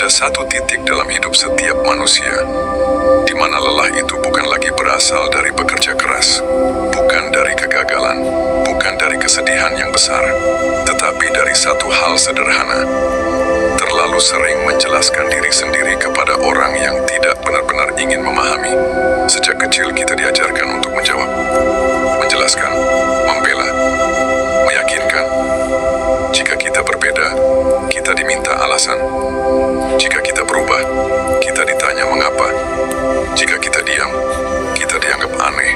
Ada satu titik dalam hidup setiap manusia di mana lelah itu bukan lagi berasal dari bekerja keras, bukan dari kegagalan, bukan dari kesedihan yang besar, tetapi dari satu hal sederhana. Terlalu sering menjelaskan diri sendiri kepada orang yang tidak benar-benar ingin memahami. Sejak kecil kita diajarkan untuk menjawab, menjelaskan, membela, meyakinkan. Jika kita berbeda, kita diminta alasan. Jika kita berubah, kita ditanya mengapa. Jika kita diam, kita dianggap aneh.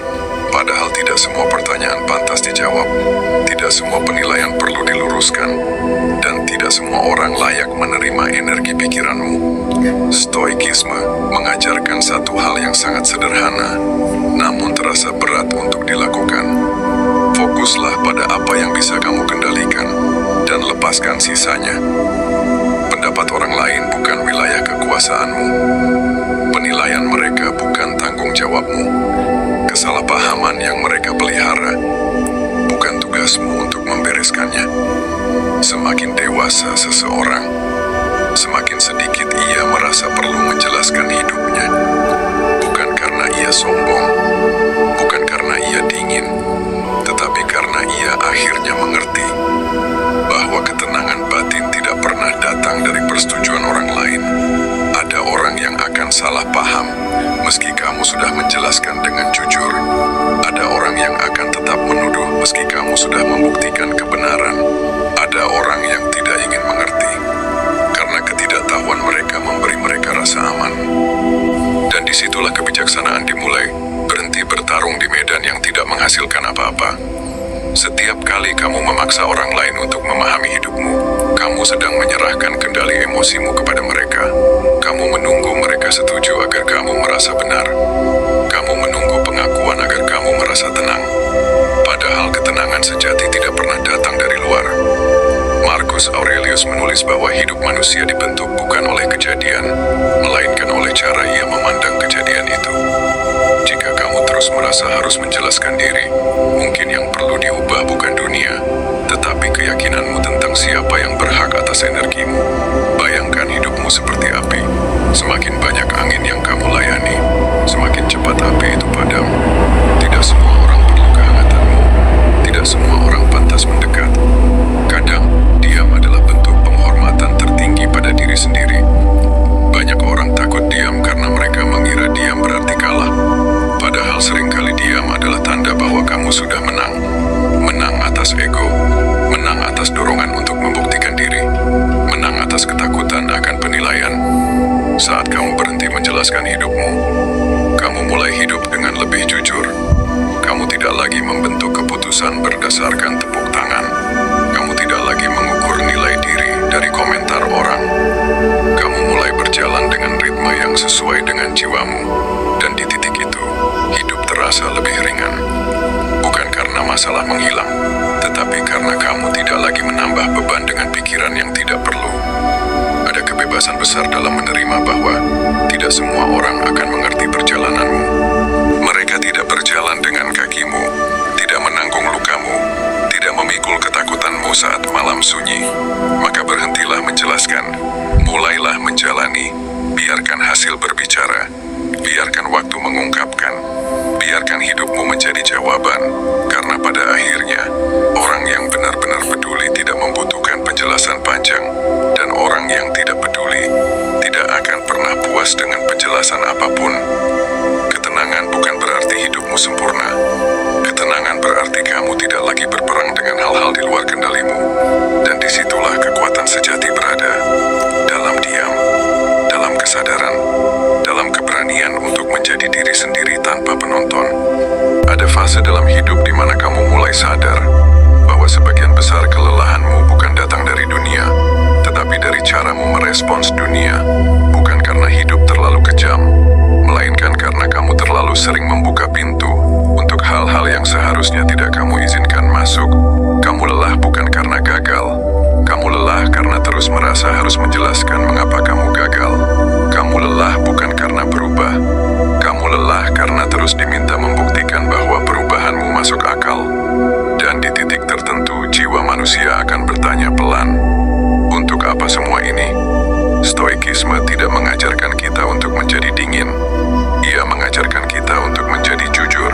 Padahal tidak semua pertanyaan pantas dijawab, tidak semua penilaian perlu diluruskan, dan tidak semua orang layak menerima energi pikiranmu. Stoikisme mengajarkan satu hal yang sangat sederhana, namun terasa berat untuk dilakukan. Fokuslah pada apa yang bisa kamu kendalikan, dan lepaskan sisanya. Pendapat orang lain bukan wilayah kekuasaanmu. Penilaian mereka bukan tanggung jawabmu. Kesalahpahaman yang mereka pelihara bukan tugasmu untuk membereskannya. Semakin dewasa seseorang, semakin sedikit ia merasa perlu menjelaskan hidupnya. Bukan karena ia sombong, bukan karena ia dingin, tetapi karena ia akhirnya mengerti bahwa ketenangan batin tidak pernah datang dari persetujuan orang lain. Ada orang yang akan salah paham meski kamu sudah menjelaskan dengan jujur. Ada orang yang akan tetap menuduh meski kamu sudah membuktikan kebenaran. Ada orang yang tidak ingin mengerti karena ketidaktahuan mereka memberi mereka rasa aman. Dan disitulah kebijaksanaan dimulai. Berhenti bertarung di medan yang tidak menghasilkan apa-apa. Setiap kali kamu memaksa orang lain untuk memahami hidupmu, kamu sedang menyerahkan kendali emosimu kepada mereka. Kamu menunggu mereka setuju agar kamu merasa benar. Kamu menunggu pengakuan agar kamu merasa tenang. Padahal ketenangan sejati tidak pernah datang dari luar. Marcus Aurelius menulis bahwa hidup manusia dibentuk bukan oleh kejadian, melainkan oleh cara ia memandang kejadian itu. Jika kamu terus merasa harus menjelaskan diri, mungkin yang perlu diubah bukan dunia, tetapi keyakinanmu tentang siapa yang berhak atas energimu. Bayangkan hidupmu seperti api. Semakin banyak angin yang kamu layani, semakin cepat api itu padam. Tidak semua orang perlu kehangatanmu. Tidak semua orang pantas mendekat. Kadang, diam adalah bentuk penghormatan tertinggi pada diri sendiri. Banyak orang takut diam karena mereka mengira diam berarti kalah. Padahal seringkali diam adalah tanda bahwa kamu sudah menang. Menang atas ego, menang atas dorongan untuk membuktikan diri, menang atas ketakutan akan penilaian. Saat kamu berhenti menjelaskan hidupmu, kamu mulai hidup dengan lebih jujur. Kamu tidak lagi membentuk keputusan berdasarkan tepuk tangan. Kamu tidak lagi mengukur nilai diri dari komentar orang. Kamu mulai berjalan dengan ritme yang sesuai dengan jiwamu. Dan di titik itu, hidup terasa lebih ringan. Bukan karena masalah menghilang, tetapi karena kamu tidak lagi menambah beban dengan pikiran yang tidak perlu. Ada kebebasan besar dalam menerima bahwa tidak semua orang akan mengerti perjalananmu. Mereka tidak berjalan dengan kakimu, tidak menanggung lukamu, tidak memikul ketakutanmu saat malam sunyi. Maka berhentilah menjelaskan, mulailah menjalani. Biarkan hasil berbicara, biarkan waktu mengungkapkan, biarkan hidupmu menjadi jawaban. Karena pada akhirnya, orang yang benar-benar peduli tidak membutuhkan penjelasan panjang, dan orang yang tidak peduli tidak akan pernah puas dengan penjelasan apapun. Ketenangan bukan berarti hidupmu sempurna. Ketenangan berarti kamu tidak lagi berperang dengan hal-hal di luar kendalimu. Dan disitulah kekuatan sejati berada. Dalam diam, dalam kesadaran, dalam keberanian untuk menjadi diri sendiri tanpa penonton. Ada fase dalam hidup di mana kamu mulai sadar bahwa sebagian besar kelelahanmu bukan datang dari dunia, tetapi dari caramu merespons dunia. Bukan karena hidup terlalu kejam, melainkan karena kamu terlalu sering membuka pintu untuk hal-hal yang seharusnya tidak kamu izinkan masuk. Kamu lelah bukan karena gagal. Kamu lelah karena terus merasa harus menjelaskan mengapa kamu gagal. Kamu lelah bukan karena berubah. Kamu lelah karena terus diminta membuktikan bahwa perubahanmu masuk akal. Dan di titik tertentu, jiwa manusia akan bertanya pelan, untuk apa semua ini? Stoikisme Stoikisme tidak mengajarkan kita untuk menjadi dingin. Ia mengajarkan kita untuk menjadi jujur.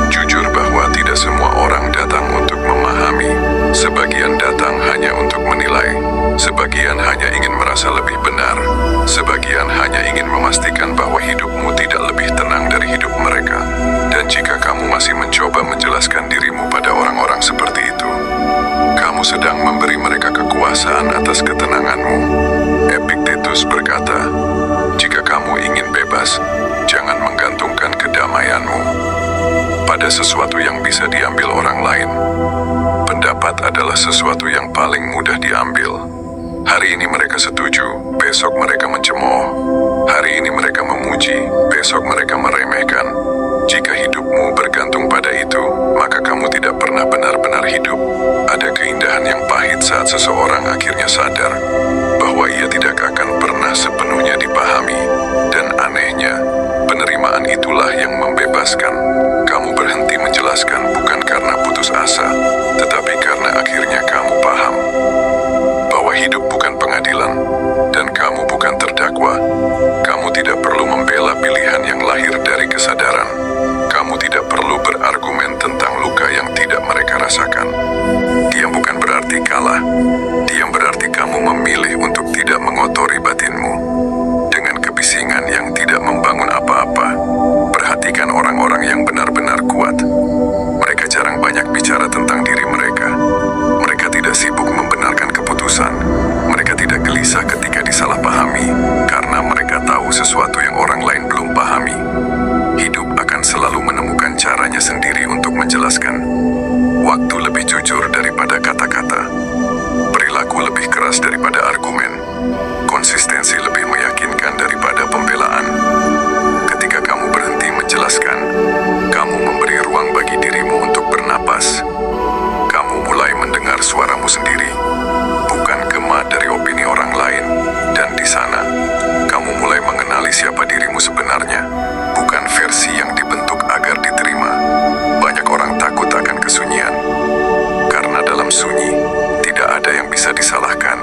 Jujur bahwa tidak semua orang datang untuk memahami. Sebagian datang hanya untuk menilai. Sebagian hanya ingin merasa lebih benar. Sebagian hanya ingin memastikan bahwa hidupmu tidak lebih tenang dari hidup mereka. Dan jika kamu masih mencoba menjelaskan dirimu pada orang-orang seperti itu, kamu sedang memberi mereka kekuasaan atas ketenanganmu. Epictetus berkata, jika kamu ingin bebas, jangan menggantungkan kedamaianmu pada sesuatu yang bisa diambil orang lain. Pendapat adalah sesuatu yang paling mudah diambil. Hari ini mereka setuju, besok mereka mencemooh. Hari ini mereka memuji, besok mereka meremehkan. Jika hidupmu bergantung pada itu, maka kamu tidak pernah benar-benar hidup. Ada keindahan yang pahit saat seseorang akhirnya sadar bahwa ia tidak akan pernah sepenuhnya dipahami. Dan anehnya, penerimaan itulah yang membebaskan. Kamu berhenti menjelaskan bukan karena putus asa, tetapi karena akhirnya kamu paham bahwa hidup bukan pengadilan, dan kamu bukan terdakwa. Kamu tidak perlu membela pilihan yang lahir dari kesadaran. Kamu tidak perlu berargumen tentang luka yang tidak mereka rasakan. Diam bukan berarti kalah. Diam berarti kamu memilih untuk tidak mengotori batinmu dengan kebisingan yang tidak membangun apa-apa. Perhatikan orang-orang yang benar-benar kuat. Mereka jarang banyak bicara tentang diri mereka. Mereka tidak sibuk membenarkan keputusan. Mereka tidak gelisah ketika disalahpahami, karena mereka tahu sesuatu yang orang lain belum pahami. Hidup akan selalu menemukan caranya sendiri untuk menjelaskan. Waktu lebih jujur daripada kata-kata. Perilaku lebih keras daripada argumen. Konsistensi lebih meyakinkan daripada pembelaan. Ketika kamu berhenti menjelaskan, kamu memberi ruang bagi dirimu untuk bernapas. Kamu mulai mendengar suaramu sendiri, bukan gema dari opini orang lain. Dan di sana, kamu mulai mengenali siapa dirimu sebenarnya, bukan versi yang dibentuk agar diterima. Banyak orang takut akan kesunyian, karena dalam sunyi, tidak ada yang bisa disalahkan.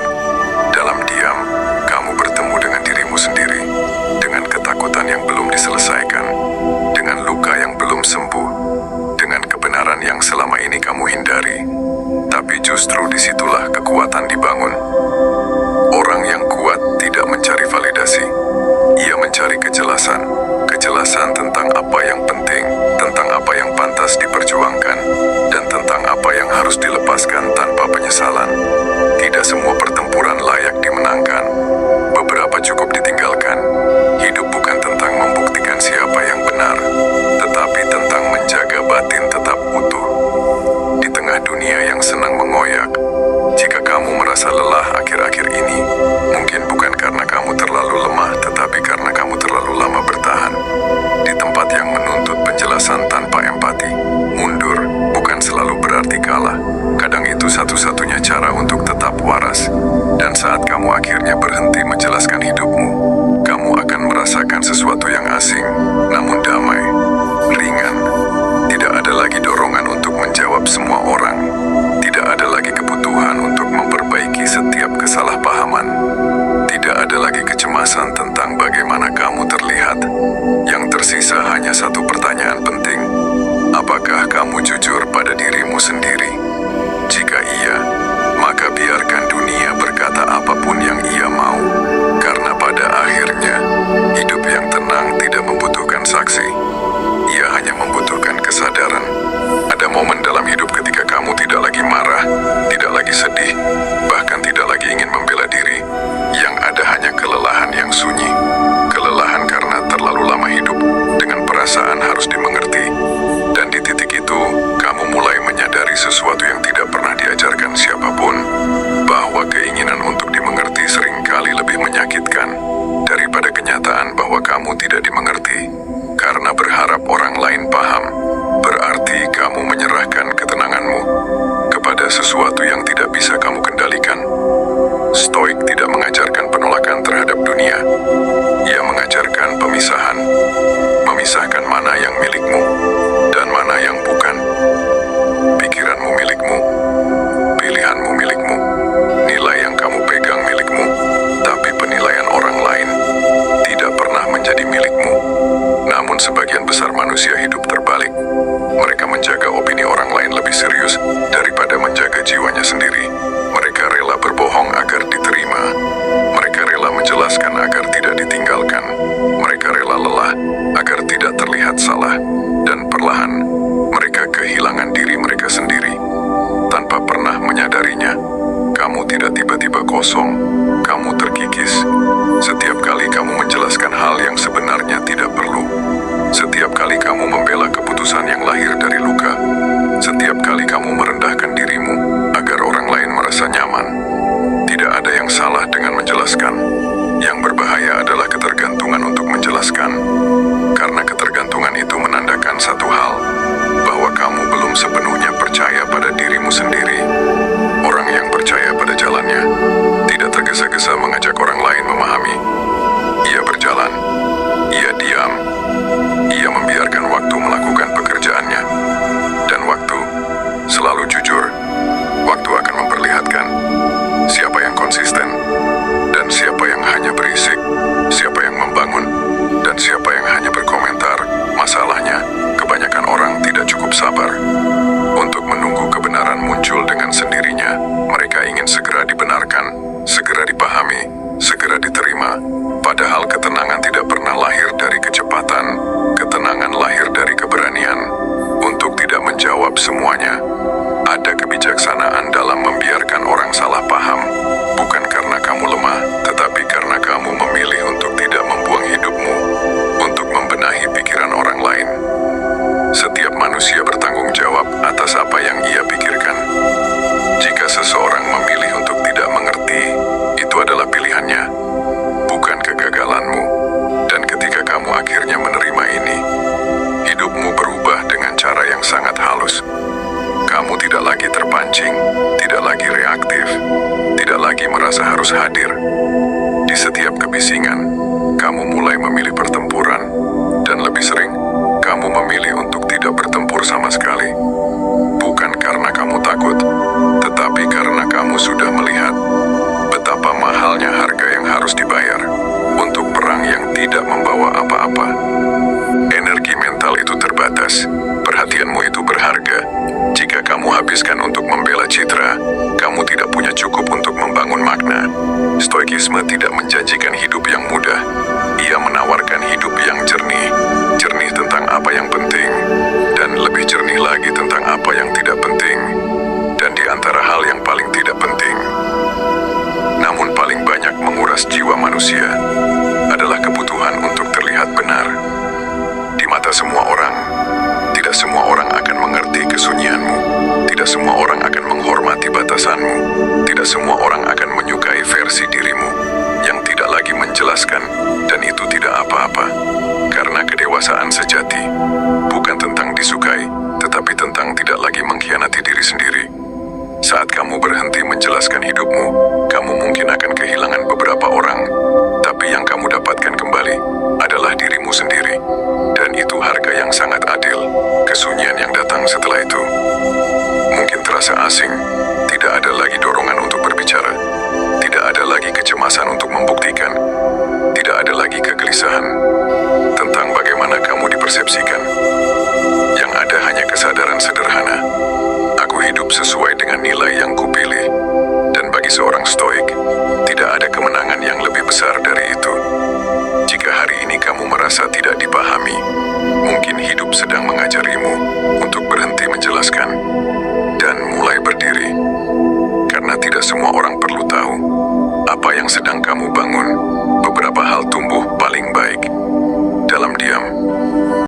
Dalam diam, kamu bertemu dengan dirimu sendiri, dengan ketakutan yang belum diselesaikan, dengan luka yang belum sembuh, dengan kebenaran yang selama ini kamu hindari. Tapi justru disitulah kekuatan dibangun. Orang yang kuat tidak mencari validasi. Ia mencari kejelasan. Kejelasan tentang apa yang penting, tentang apa yang pantas diperjuangkan, dan tentang apa yang harus dilepaskan tanpa penyesalan. Tidak semua pertempuran layak dimenangkan. Beberapa cukup ditinggalkan. Hidup bukan tentang membuktikan siapa yang benar, tetapi tentang menjaga batin tetap utuh. Di tengah dunia yang senang mengoyak, jika kamu merasa lelah akhir-akhir ini, mungkin bukan karena kamu terlalu lemah, tetapi karena kamu terlalu lama bertahan di tempat yang menuntut penjelasan tanpa empati. Mundur bukan selalu berarti kalah. Kadang itu satu-satunya cara untuk tetap waras. Dan saat kamu akhirnya berhenti menjelaskan hidupmu, kamu akan merasakan sesuatu yang asing, namun damai, ringan. Tidak ada lagi dorongan untuk menjawab semua orang. Tidak ada lagi kebutuhan untuk memperbaiki setiap kesalahpahaman. Tidak ada lagi kecemasan tentang bagaimana kamu terlihat. Yang tersisa hanya satu pertanyaan penting. Apakah kamu jujur pada dirimu sendiri? Jika iya, maka biarkan dunia berkata apapun yang ia mau. Karena pada akhirnya, hidup yang tenang tidak membutuhkan saksi. Ia hanya membutuhkan kesadaran. Ada momen dalam hidup ketika kamu tidak lagi marah, tidak lagi sedih, bahkan tidak lagi ingin membela diri. Yang ada hanya kelelahan yang sunyi. Kelelahan karena terlalu lama hidup dengan perasaan harus dimengerti. Dan di titik itu, kamu mulai menyadari sesuatu yang tidak pernah diajarkan siapapun, bahwa keinginan untuk dimengerti seringkali lebih menyakitkan daripada kenyataan bahwa kamu tidak dimengerti. Karena berharap orang lain paham, berarti kamu menyerahkan ketenanganmu kepada sesuatu yang tidak bisa kamu kendalikan. Stoik tidak mengajarkan penolakan terhadap dunia. Ia mengajarkan pemisahan. Memisahkan mana yang milikmu dan mana yang bukan. Pikiranmu milikmu, pilihanmu milikmu, nilai yang kamu pegang milikmu, tapi penilaian orang lebih serius daripada menjaga jiwanya sendiri. Mereka rela berbohong agar diterima. Mereka rela menjelaskan agar tidak ditinggalkan. Mereka rela lelah agar tidak terlihat salah. Dan perlahan, mereka kehilangan diri mereka sendiri. Tanpa pernah menyadarinya, kamu tidak tiba-tiba kosong. Kamu terkikis. Setiap kali kamu menjelaskan hal yang sebenarnya tidak perlu. Setiap kali kamu membela keputusan yang lahir dari luka. Setiap kali kamu merendahkan dirimu agar orang lain merasa nyaman. Tidak ada yang salah dengan menjelaskan. Yang berbahaya adalah ketergantungan untuk menjelaskan. Karena ketergantungan itu menandakan satu hal, bahwa kamu belum sepenuhnya percaya pada dirimu sendiri. Orang yang percaya pada jalannya tidak tergesa-gesa mengajak orang lain memahami. Ia berjalan, ia diam, ia membiarkan waktu melakukan pekerjaannya. Dan waktu selalu jujur. Waktu akan memperlihatkan siapa yang konsisten dan siapa yang hanya berisik, siapa yang membangun dan siapa yang hanya berkomentar. Masalahnya, kebanyakan orang tidak cukup sabar untuk menunggu kebenaran muncul dengan sendirinya. Mereka ingin segera dibenarkan, segera dipahami, segera diterima. Padahal ketenangan tidak pernah lahir dari kecepatan. Ketenangan lahir dari keberanian untuk tidak menjawab semuanya. Ada kebijaksanaan dalam membiarkan orang salah paham, bukan karena kamu lemah, tetapi karena kamu memilih untuk tidak membuang hidupmu untuk membenahi pikiran orang lain. Setiap manusia bertanggung jawab atas apa yang ia pikirkan. Jika seseorang memilih untuk tidak mengerti, itu adalah pilihannya, bukan kegagalanmu. Dan ketika kamu akhirnya menerima ini, hidupmu berubah dengan cara yang sangat halus. Kamu tidak lagi terpancing, tidak lagi reaktif, tidak lagi merasa harus hadir. Di setiap kebisingan, kamu mulai memilih pertempuran, dan lebih sering, kamu memilih untuk tidak bertempur sama sekali. Bukan karena kamu takut, tetapi karena kamu sudah melihat betapa mahalnya harga yang harus dibayar untuk perang yang tidak membawa apa-apa. Energi mental itu terbatas, perhatianmu itu berharga. Jika kamu habiskan untuk membela citra, kamu tidak punya cukup untuk membangun makna. Stoikisme tidak menjanjikan hidup yang mudah. Ia menawarkan hidup yang jernih. Jernih tentang apa yang penting, dan lebih jernih lagi tentang apa yang tidak penting. Dan di antara hal yang paling tidak penting, namun paling banyak menguras jiwa manusia, adalah kebutuhan untuk terlihat benar. Di mata semua orang, tidak semua orang akan mengerti kesunyianmu. Tidak semua orang akan menghormati batasanmu. Tidak semua orang akan menyukai versi dirimu yang tidak lagi menjelaskan, dan itu tidak apa-apa. Karena kedewasaan sejati bukan tentang disukai, tetapi tentang tidak lagi mengkhianati diri sendiri. Saat kamu berhenti menjelaskan hidupmu, kamu mungkin akan kehilangan beberapa orang, tapi yang kamu dapatkan kembali adalah dirimu sendiri. Dan itu harga yang sangat adil. Kesunyian yang datang setelah itu mungkin terasa asing. Tidak ada lagi dorongan untuk berbicara. Tidak ada lagi kecemasan untuk membuktikan. Tidak ada lagi kegelisahan tentang bagaimana kamu dipersepsikan. Yang ada hanya kesadaran sederhana. Aku hidup sesuai dengan nilai yang kupilih. Dan bagi seorang stoik, tidak ada kemenangan yang lebih besar dari itu. Jika hari ini kamu merasa tidak dipahami, mungkin hidup sedang mengajarimu untuk berhenti menjelaskan dan mulai berdiri. Karena tidak semua orang perlu tahu apa yang sedang kamu bangun. Beberapa hal tumbuh paling baik dalam diam.